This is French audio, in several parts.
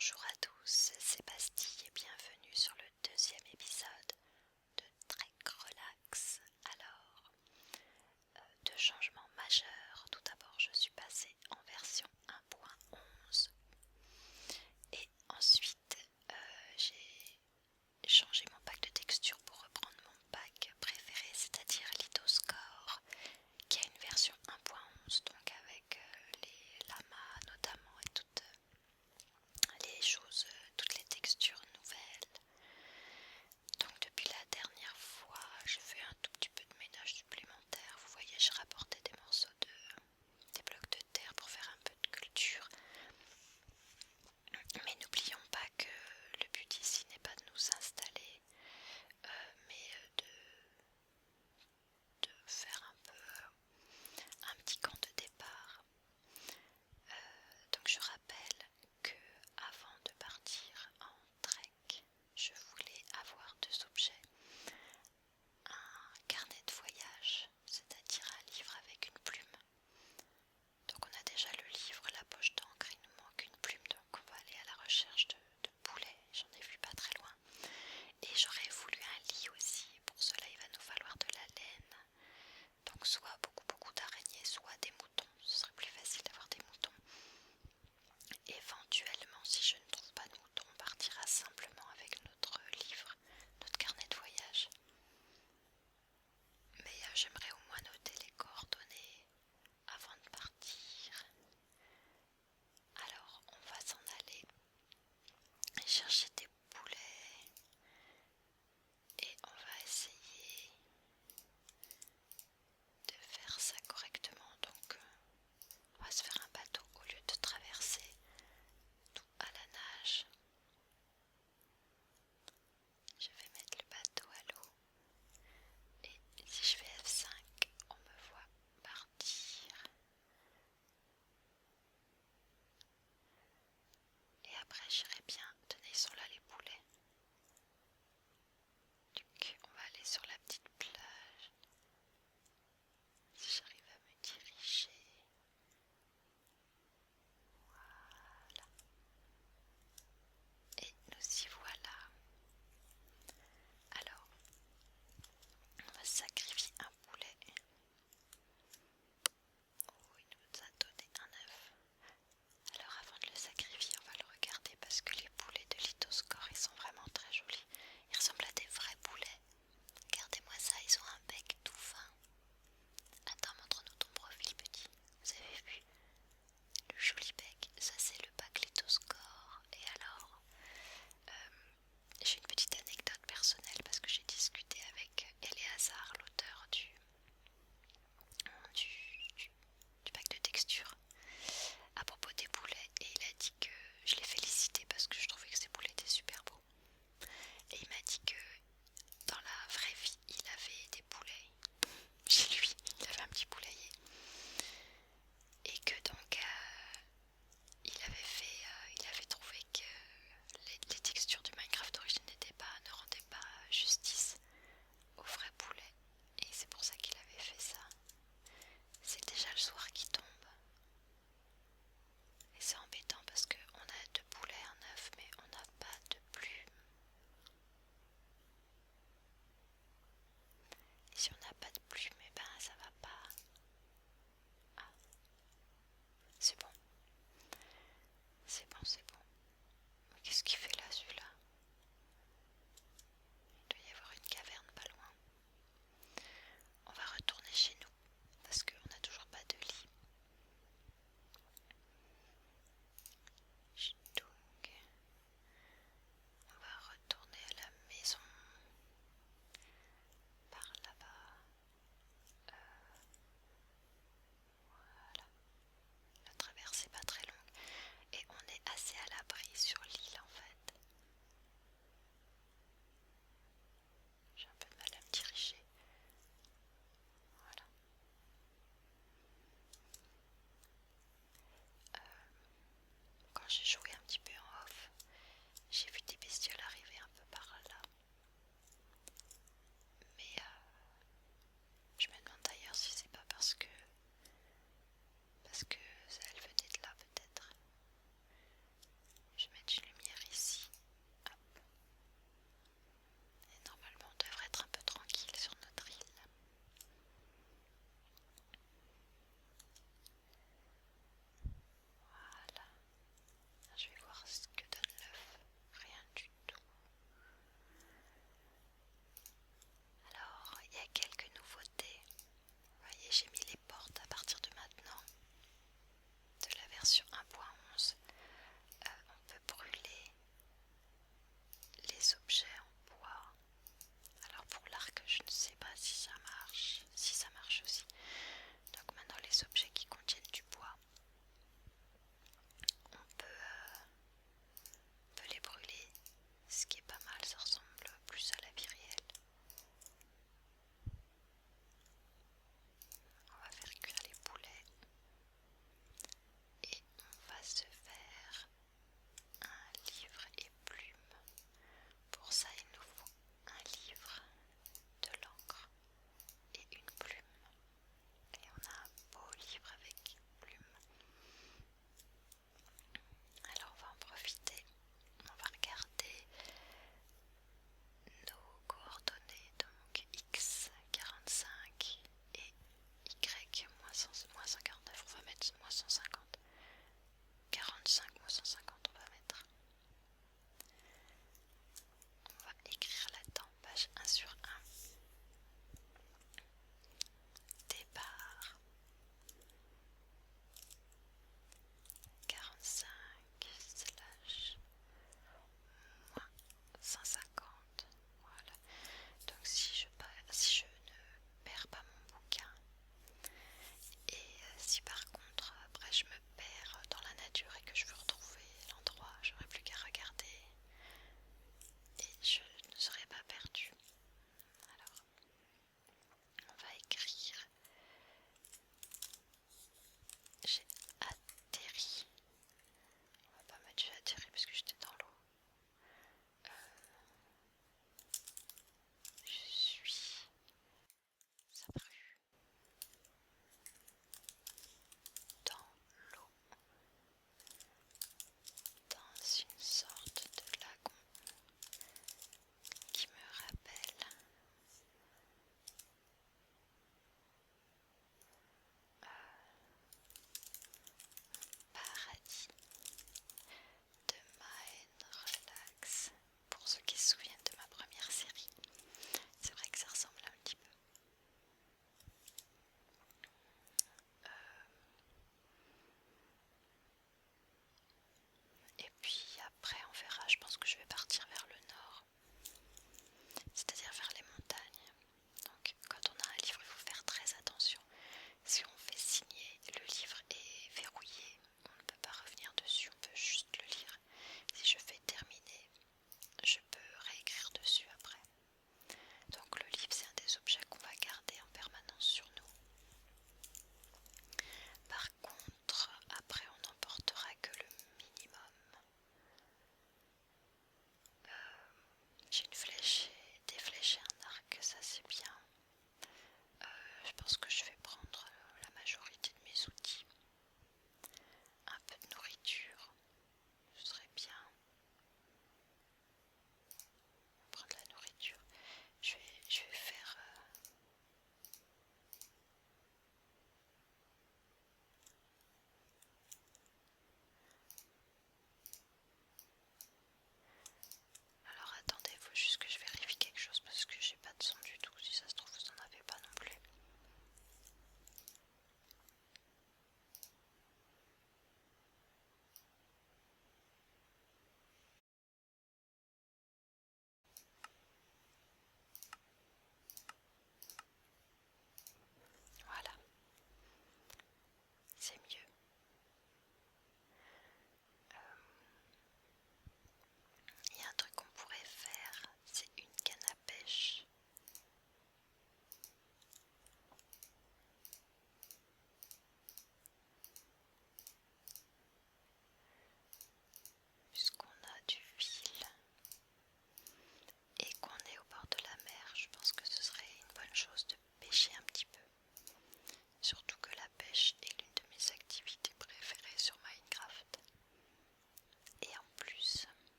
Bonjour à tous, c'est Bastille et bienvenue sur le deuxième épisode de Trek Relax. Alors, deux changements majeurs. Tout d'abord, je suis passée en version 1.11 et ensuite j'ai changé mon pack de texture pour reprendre mon pack préféré, c'est-à-dire Lithoscore, qui a une version 1.11, donc avec les lamas notamment et toutes les choses, toutes les textures nouvelles. Donc depuis la dernière fois, je fais un tout petit peu de ménage supplémentaire. Vous voyez, j'ai rapporté des morceaux des blocs de terre pour faire un peu de culture. Mais n'oublions pas que le but ici n'est pas de nous installer, mais de faire un peu un petit camp de départ. Donc je rappelle que avant de partir en trek, je voulais avoir deux objets. Un carnet de voyage, c'est-à-dire un livre avec une plume. Donc on a déjà le livre, la poche d'encre, il nous manque une plume, donc on va aller à la recherche de poulets, j'en ai vu pas très loin. Et j'aurais voulu un lit aussi, pour cela il va nous falloir de la laine. Donc soit beaucoup d'araignées, soit des moutons, ce serait plus facile d'avoir des moutons. Éventuellement, si je ne trouve pas de moutons, on partira simplement avec notre livre, notre carnet de voyage. Mais j'aimerais au moins noter les coordonnées avant de partir. Alors on va s'en aller chercher des poulets et on va essayer de faire ça correctement. Donc on va se faire un bateau au lieu de traverser tout à la nage. Je vais mettre le bateau à l'eau et si je fais F5, on me voit partir. Et après j'irai bien, tenez, ils sont là les poulets. Donc on va aller sur la petite plage. Si j'arrive à me diriger. Voilà. Et nous y voilà. Alors, on va sacrifier un poulet. Oh, il nous a donné un œuf. Alors avant de le sacrifier, on va le regarder parce que les poulets de Lithoscore, ils sont vraiment très jolis. Ils ressemblent à des vrais poulets. Regardez-moi ça, ils ont un bec tout fin. Attends, montre-nous ton profil petit. Vous avez vu le joli bec? Ça c'est le bac Lithoscore. Et alors, j'ai une petite anecdote personnelle parce que j'ai discuté avec Eléazar, l'auteur du pack de texture, à propos des poulets, et il a dit que je l'ai félicité parce que je trouvais que ces poulets étaient super beaux. Et il m'a dit que dans la vraie vie, il avait des poulets. Chez lui, il avait un petit poulailler. Et que donc, il avait trouvé que les textures du Minecraft d'origine ne rendaient pas justice aux vrais poulets. Et c'est pour ça qu'il avait fait ça. C'est déjà le soir qui tombe. Et c'est embêtant parce qu'on a deux poulets, un œuf, mais on n'a pas de plume. Et si on n'a pas de plume, eh ben ça va pas. Ah, c'est bon. C'est bon, c'est bon. Mais qu'est-ce qu'il fait là, celui-là? Il doit y avoir une caverne pas loin. On va retourner chez nous parce qu'on n'a toujours pas de lit. Donc, on va retourner à la maison par là-bas. Voilà. La traversée n'est pas très longue et on est assez à l'abri sur l'île en fait. J'ai un peu de mal à me diriger. Voilà. Quand j'ai joué un petit peu en off, j'ai vu des bestioles arriver un peu par là. Mais je me demande d'ailleurs si c'est pas parce que elle venait de là peut-être. Je vais mettre une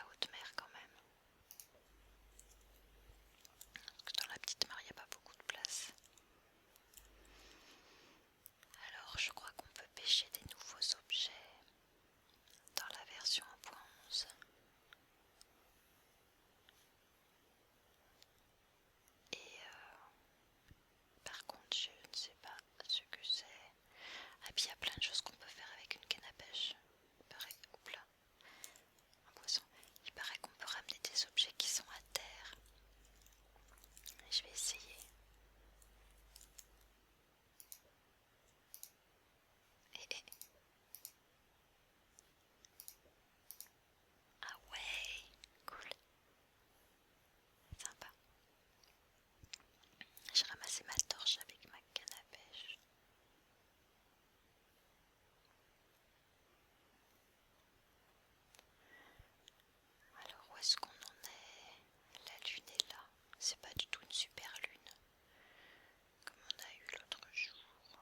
haute mer quand même. Parce que dans la petite mare, il n'y a pas beaucoup de place. Alors, je crois qu'on peut pêcher des nouveaux objets dans la version 1.11. Et par contre, je ne sais pas ce que c'est. Ah, puis il y a plein de choses qu'on peut faire avec une canne à pêche. Il paraît, oups là, un poisson. Il paraît qu'on peut ramener des objets qui sont à terre. Et je vais essayer. Et... Ah ouais, cool, sympa. J'ai ramassé ma torche avec ma canne à pêche. Alors où est-ce qu'on en est? La lune est là. C'est pas du tout une super lune comme on a eu l'autre jour.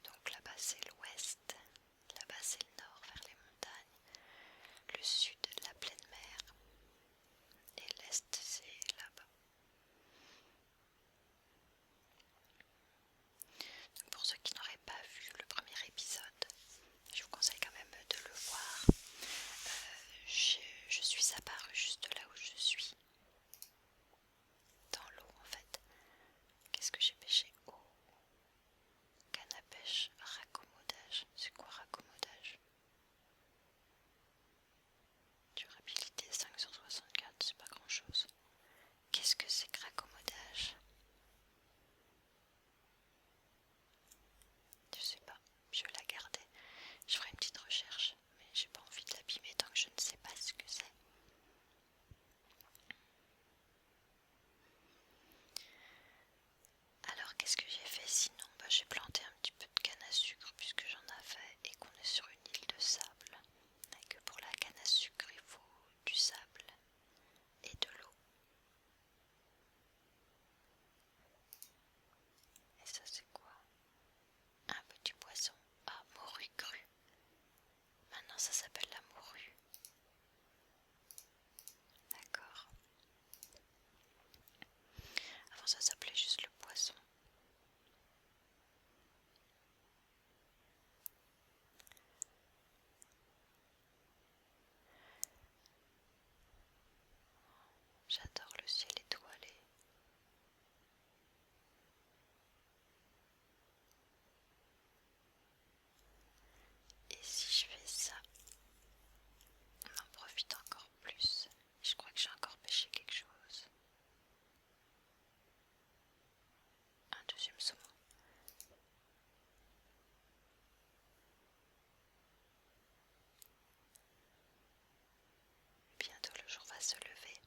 Donc là-bas c'est l'ouest, là-bas c'est le nord vers les montagnes, le sud la pleine mer et l'est c'est là-bas. Donc pour ceux qui n'auraient pas vu le premier épisode, je vous conseille quand même de le voir. Je suis apparue juste là où je suis, dans l'eau en fait. Qu'est-ce que j'ai pêché? Oh, canne à pêche, raccommodage. C'est quoi raccommodage? Durabilité 5/64, c'est pas grand chose. Qu'est-ce que c'est que raccommodage? Je sais pas, je vais la garder. Je ferai une petite recherche, mais j'ai pas envie de l'abîmer tant que je ne sais pas ce que c'est. Alors qu'est-ce que j'ai fait sinon? J'ai planté un petit peu de canne à sucre puisque j'en avais et qu'on est sur une île de sable. Et que pour la canne à sucre il faut du sable et de l'eau. Et ça c'est quoi? Un petit poisson. Ah, morue crue. Maintenant ça s'appelle la morue. D'accord. Avant ça s'appelait juste le poisson. J'adore le ciel étoilé. Et si je fais ça, on en profite encore plus. Je crois que j'ai encore pêché quelque chose. Un deuxième saumon. Bientôt le jour va se lever.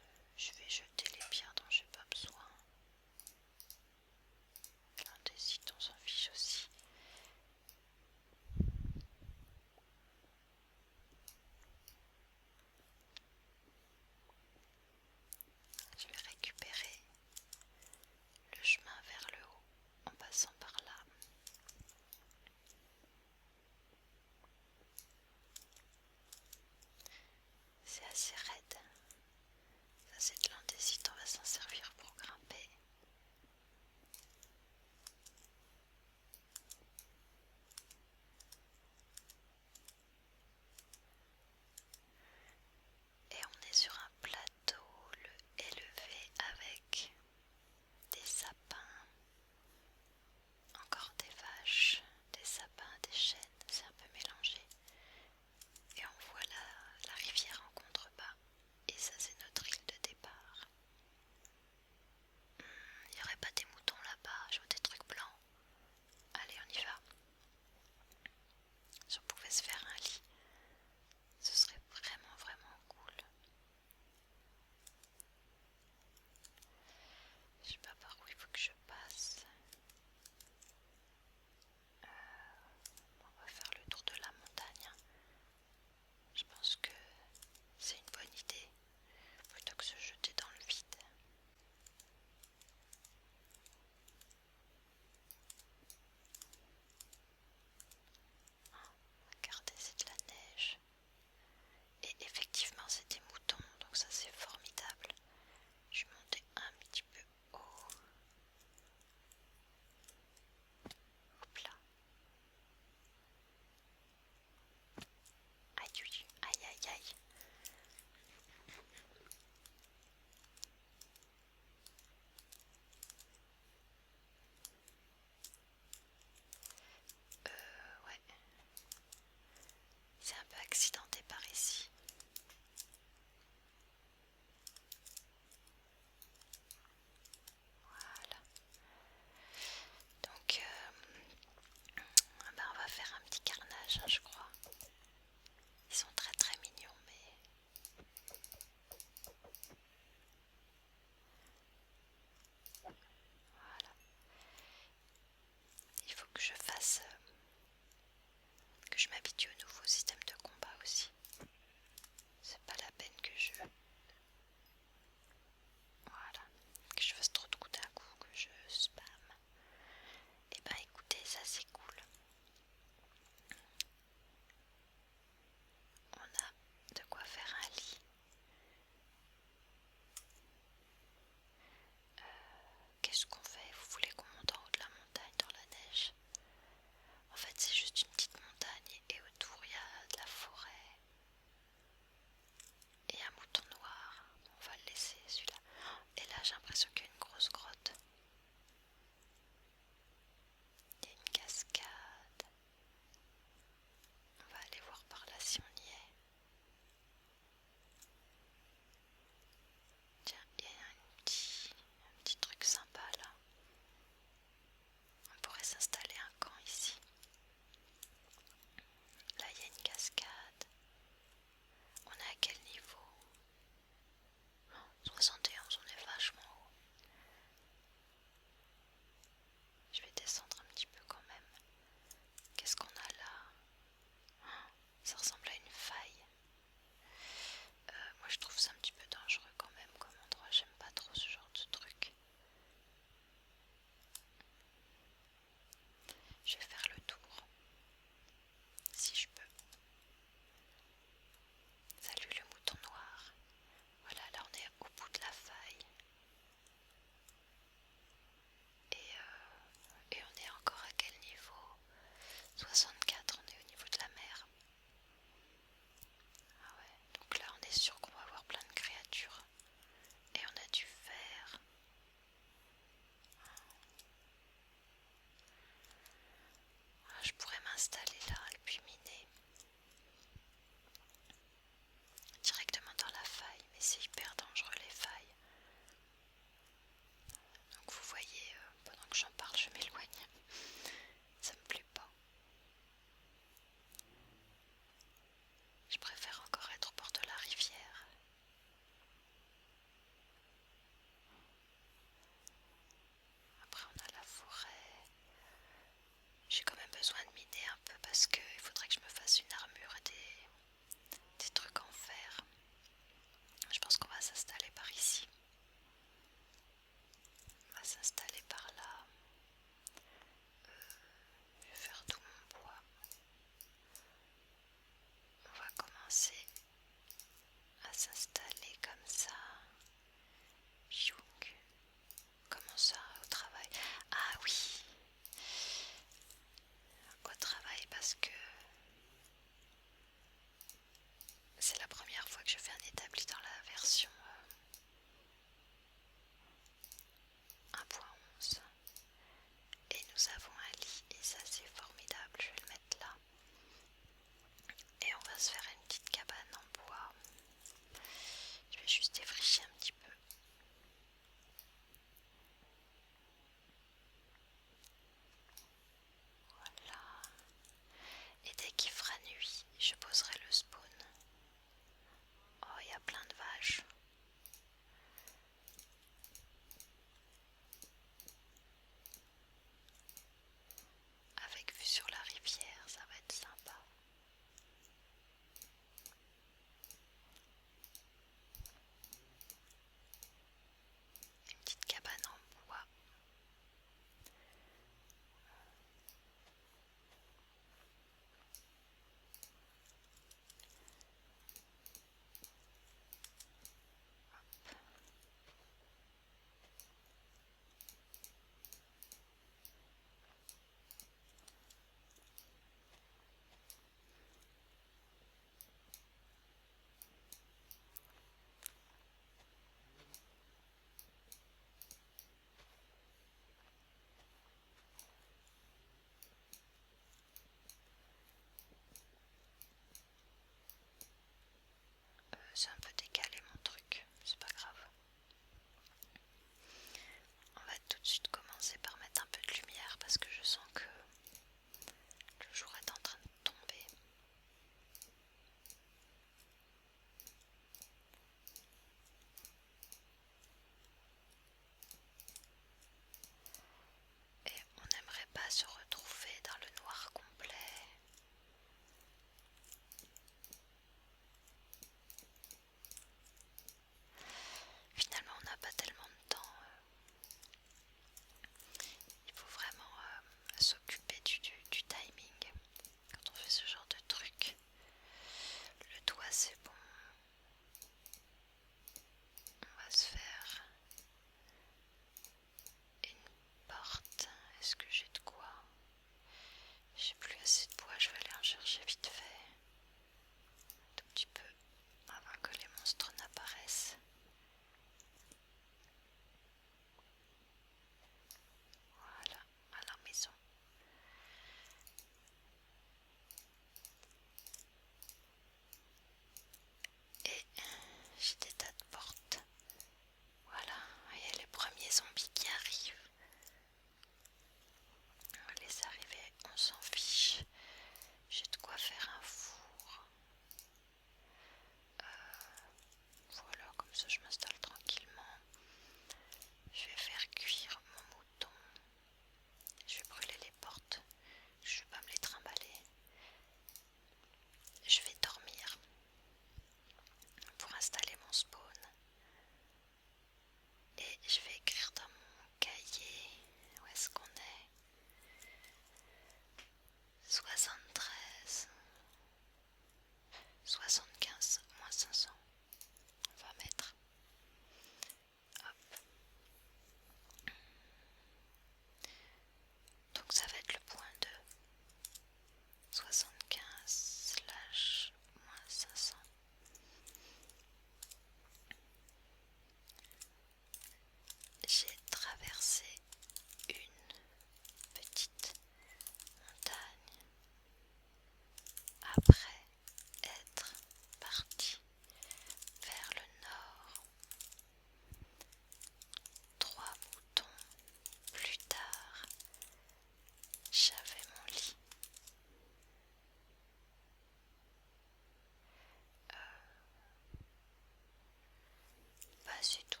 c'est tout.